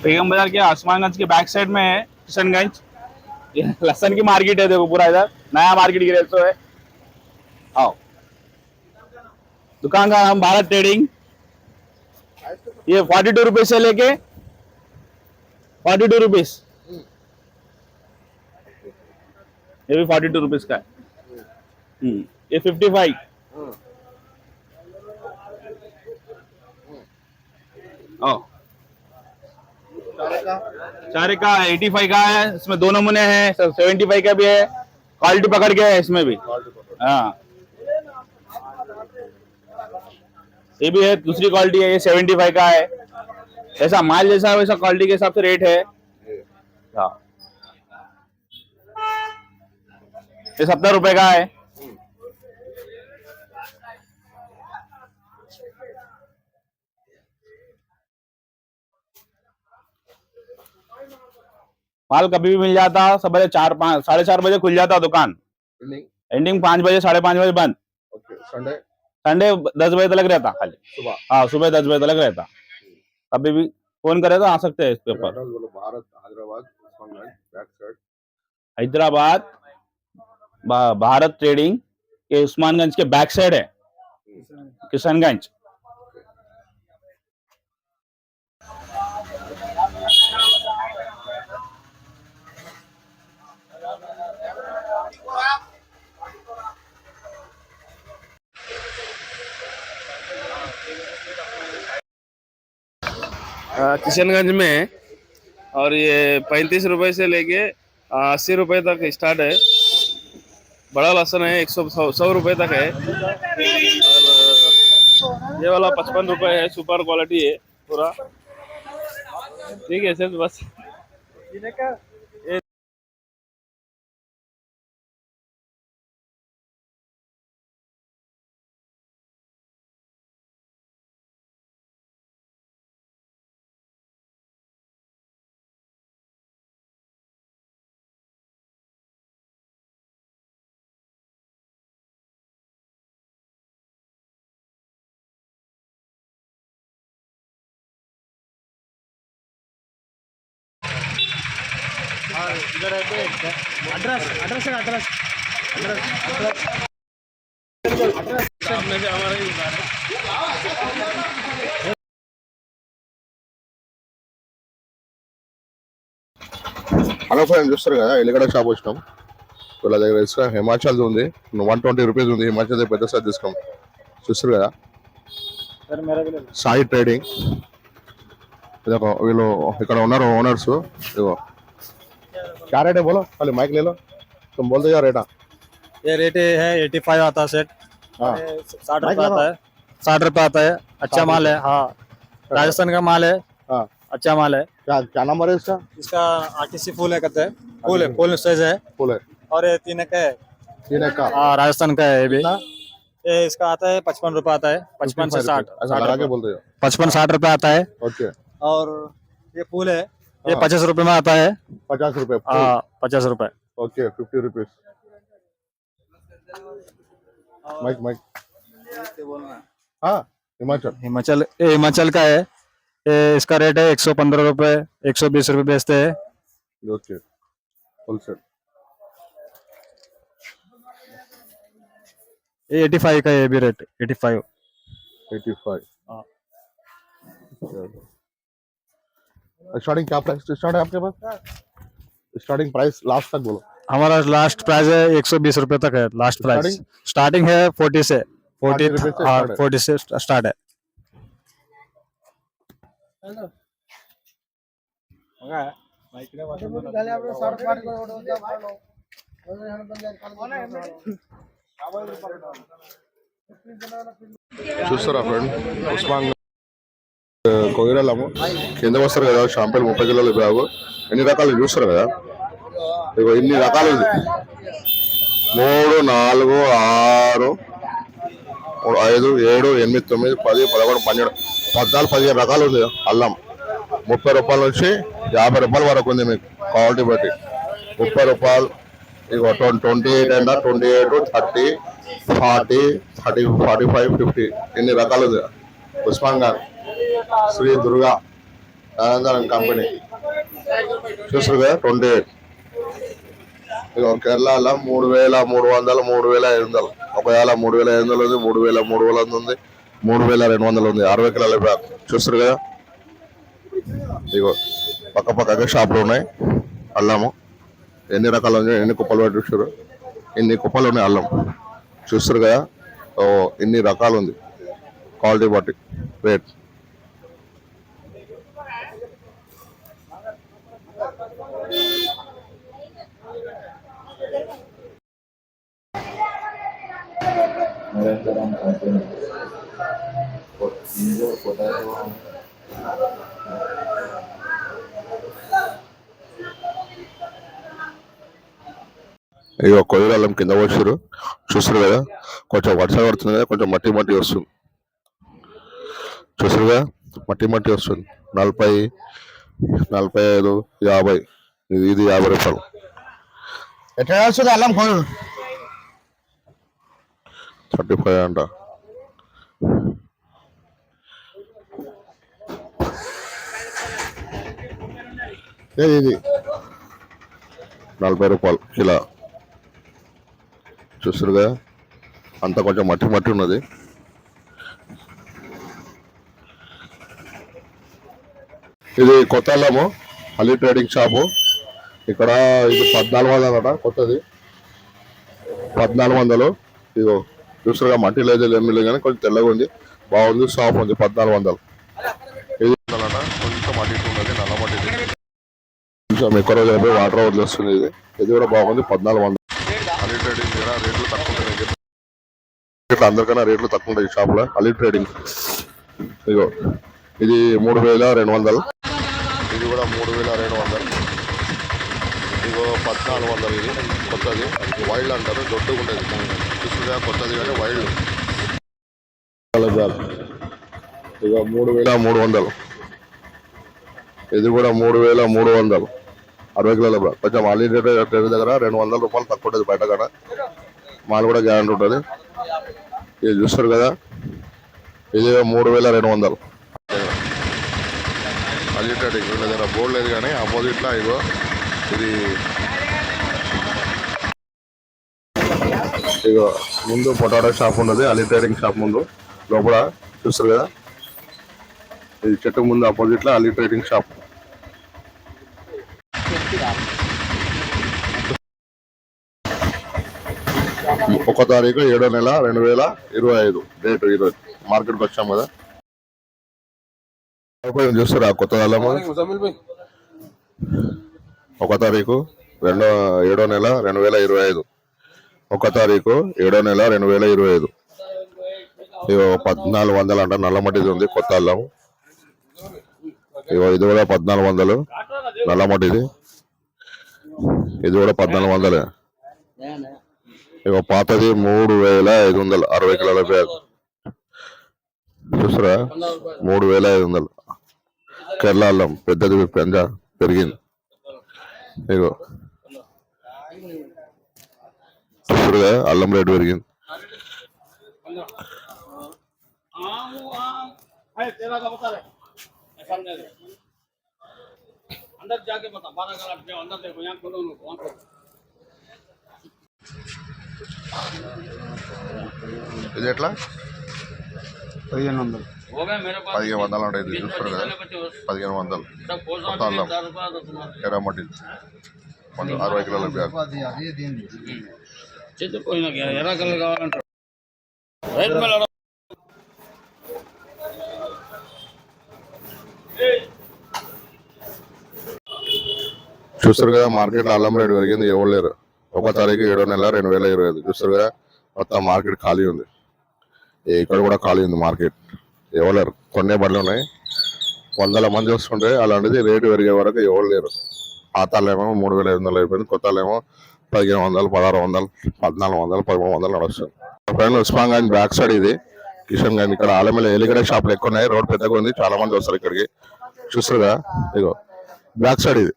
बेगम बाजार के आसमानगंज के बैक साइड में है किशनगंज। ये लहसन की मार्केट है, देखो पूरा इधर नया मार्केट गिरे तो है। आओ, दुकान का नाम भारत ट्रेडिंग। ये 42 रुपए से लेके 42 रुपीज, ये भी 42 रुपीज का है। ये 55। आओ, चारे का 85 का है, इसमें दो नमूने हैं, 75 का भी है, क्वालिटी पकड़ के है इसमें भी। हाँ, ये भी है, दूसरी क्वालिटी है, ये 75 का है। जैसा माल जैसा वैसा क्वालिटी के हिसाब से रेट है। हाँ, ये 70 रुपए का है। माल कभी भी मिल जाता, सब बजे 4-5 4:30 बजे खुल जाता दुकान, एंडिंग 5 बजे 5:30 बजे बंद। संडे संडे 10 बजे तक रहता खाली सुबह। हाँ, सुबह 10 बजे तक रहता। कभी भी फोन करे तो आ सकते हैं इसके ऊपर। Bharat Hyderabad back side Hyderabad Bharat trading के उस्मानगंज के बैक साइड है किशनगंज। किशनगंज में है और ये 35 रुपए से लेके 80 रुपए तक स्टार्ट है। बड़ा लहसुन है 100 रुपए तक है। और ये वाला 55 रुपए है, सुपर क्वालिटी है पूरा। ठीक है सर, बस सामने से हमारा ही दुकान है। హలో ఫ్రెండ్స్, చూస్తారు కదా ఎల్లిగడ్డ షాప్ వచ్చినాం. వీళ్ళ దగ్గర ఇసుక హిమాచల్ ఉంది, 120 రూపీస్ ఉంది. హిమాచల్ పెద్ద సైజ్ తీసుకోం. చూస్తారు కదా సాయి ట్రేడింగ్. ఇదొక వీళ్ళు ఇక్కడ ఉన్నారు ఓనర్స్. ఇదిగో क्या रेट है बोलो, खाली माइक ले लो, तुम बोल दो यार रेट। ये रेट है 85 आता है सेट। हाँ 60 रुपए आता है, 60 रुपए आता है। अच्छा माल है, हाँ राजस्थान का माल है। हाँ अच्छा माल है। क्या क्या नंबर है इसका? इसका आरटीसी फूल है, कहते हैं फूल है, फूल साइज है। फुल है और ये तीन का है, 3 का। हाँ राजस्थान का है ये भी। ये इसका आता है 55 रुपए आता है, 55 से 60। ऐसा लगा के बोल रहे हो? 55-60 रुपए आता है। ओके। और ये फूल है, ये 50 रुपए में आता है। 50 रुपए। हाँ 50 रुपए। Okay 50 rupees. Mike mike. हाँ हिमाचल। हिमाचल का है। ये इसका रेट है 115 रुपए, 120 रुपए बेचते हैं। Okay full set. ये 85 का है, ये भी रेट 85। 85। स्टार्टिंग क्या प्राइस स्टार्ट है आपके पास? स्टार्टिंग प्राइस लास्ट तक बोलो। हमारा लास्ट प्राइस है 120 रुपए तक है लास्ट प्राइस। स्टार्टिंग है 40 से 40 रुपए से हाँ start है। 40 से स्टार्ट है। చూస్తారా ఫ్రెండ్, ఉస్మాన్ కొయ్యరాము కింద వస్తారు కదా, షాంపల్ 30 కిలోల బ్యాగు. ఎన్ని రకాలు చూస్తారు కదా, ఇగో ఇన్ని రకాలు ఉంది. 3, 4, 6, 5, 7, 8, 9, 10, 11, 12, 14, 15 రకాలు ఉంది అల్లం. 30 రూపాయల నుంచి 50 రూపాయల వరకు ఉంది మీకు క్వాలిటీ బట్టి. 30 రూపాయలు, ఇగో 28 అంట, 28, 30, 40, 30, 45, 50 ఇన్ని రకాలు ఉంది. ఉస్మాన్ గారు శ్రీ దుర్గా ఆనందం కంపెనీ చూసారు కదా 28. ఇక కేరళలో 3,300 3,500 ఒకవేళ 3,500 ఉంది, 3,300 ఉంది, 3,200 ఉంది. 60 కిలోల బ్యాగ్ చూస్తారు కదా. ఇగో పక్క పక్కగా షాపులు ఉన్నాయి. అల్లము ఎన్ని రకాలు ఉన్నాయి, ఎన్ని కుప్పలు పెట్టి చూసారు, ఇన్ని కుప్పలు ఉన్నాయి. అల్లం చూస్తారు కదా. ఓ ఇన్ని రకాలు ఉంది, క్వాలిటీ బట్టి రేట్. ఇక కొయ్యలు అల్లం కింద వచ్చారు చూసారు కదా. కొంచెం వర్షం పడుతుంది కదా, కొంచెం మట్టి మట్టి వస్తుంది చూసారు కదా. మట్టి మట్టి వస్తుంది. 40, 45, 50. ఇది 50 రూపాయలు. ఎట్లా వస్తుంది అల్లం కొనుడు? 35 అంట. ఇది 40 రూపాయలు కిలో చూస్తారు కదా. అంతా కొంచెం మట్టి మట్టి ఉన్నది. ఇది కొత్త అల్లము, అలీ ట్రేడింగ్ షాపు. ఇక్కడ ఇది 1400 అట కొత్తది. 1400. ఇదిగో చూసారుగా, మట్టి లేదు ఏమీ లేదు కానీ కొంచెం తెల్లగా ఉంది, బాగుంది, సాఫ్ ఉంది. 1400. ఇది కొంచెం మట్టి ఉన్నది, నల్ల మట్టి. కొంచెం ఎక్కువ రోజులు అయిపోయి వాటర్ వదిలేస్తుంది. ఇది కూడా బాగుంది. 1400. అలీ ట్రేడింగ్ దగ్గర రేట్లు తక్కువ ఉంటాయి. ఇట్లా అందరికన్నా రేట్లు తక్కువ ఉంటాయి ఈ షాప్లో. అలీ ట్రేడింగ్. ఇదిగో ఇది 3,200. ఇది కూడా 3,200. ఇదిగో 1,400. ఇది కొత్తది, వైల్డ్ అంటారు, దొడ్డుగా ఉంటుంది. చూసుకుంటే కొత్తది కానీ వైల్డ్. ఇక 3,300. ఇది కూడా 3,300. 60 కిలోల బ్యాగ్. కొంచెం అలీ ట్రేడింగ్ దగ్గర 200 రూపాయలు తక్కువ ఉంటుంది బయట కాడ. మాల్ కూడా గ్యారెంటీ ఉంటుంది. ఇది చూస్తారు కదా, ఇది 3,200. అలీ ట్రేడింగ్ వీళ్ళ దగ్గర బోర్డు లేదు కానీ ఆపోజిట్లో ఇగో ఇది ఇగో ముందు పొటాటో షాప్ ఉన్నది. అలీ ట్రేడింగ్ షాప్ ముందు లోపల చూస్తారు కదా. ఇది చెట్టు ముందు ఆపోజిట్లో అలీ ట్రేడింగ్ షాప్. ఒక తారీఖు 7వ నెల 2025 డేట్. ఈరోజు మార్కెట్కి వచ్చాం కదా. చూస్తారా కొత్త అల్లము. 1 తారీఖు 7వ నెల 2025. 1 తారీఖు 7వ నెల 2025. ఇగో 1,400 అంట. నల్ల మట్టిది ఉంది కొత్త అల్లము. ఇగో ఇది కూడా 1,400 నల్ల మట్టిది. ఇది కూడా 1,400. ఇక పాతది 3,500 60 కిలోల బ్యాగ్ చూసారా. 3,500. కేరళ అల్లం పెద్దది పెరిగింది. ఇగో చూసారుగా, అల్లం రేటు పెరిగింది. ఇది ఎట్లా 1,500. 1,500 అంటే ఇది చూస్తారు కదా. 1,500 కొత్త అల్లం ఎర్రమట్టి 60 కిలోల బ్యాగ్. ఎర్ర కలర్ కావాలంటారు. చూస్తారు కదా, మార్కెట్ లో అల్లం రేటు పెరిగింది. ఎవరు లేరు. 1 తారీఖు 7వ నెల 2025. చూస్తారు కదా, మొత్తం మార్కెట్ ఖాళీ ఉంది. ఇక్కడ కూడా ఖాళీ ఉంది మార్కెట్. ఎవరు లేరు. కొన్నే బండ్లు ఉన్నాయి, 100 మంది వస్తుంటే అలాంటిది రేటు పెరిగే వరకు ఎవరు లేరు. పాతాలేమో 3,500 అయిపోయింది. కొత్తలేమో 1,500, 1,600, 1,400, 1,300 నడుస్తుంది. Friend Osman Gunj back side ఇది కిషన్ గంజ్. ఇక్కడ ఆలమీలో ఎలిగడ షాపులు ఎక్కువ ఉన్నాయి. రోడ్ పెద్దగా ఉంది, చాలా మంది వస్తారు ఇక్కడికి. చూస్తారుగా, ఇగో బ్యాక్ సైడ్ ఇది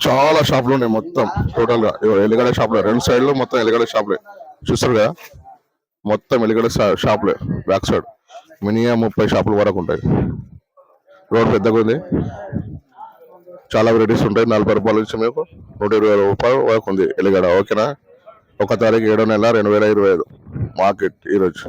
చాలా షాపులు ఉన్నాయి. మొత్తం టోటల్ గా ఎలిగడ షాపులే 2 సైడ్లు మొత్తం ఎలిగడ షాపులే. చూస్తారు కదా, మొత్తం ఎలిగడ షాపులే. బ్యాక్ సైడ్ మినిమం 30 షాపుల వరకు ఉంటాయి. రోడ్ పెద్దగా ఉంది, చాలా వెరైటీస్ ఉంటాయి. 40 రూపాయల నుంచి మీకు 120 రూపాయల వరకు ఉంది ఎల్లిగడ్డ. ఓకేనా? 1 తారీఖు 7వ నెల 2025 మార్కెట్ ఈరోజు.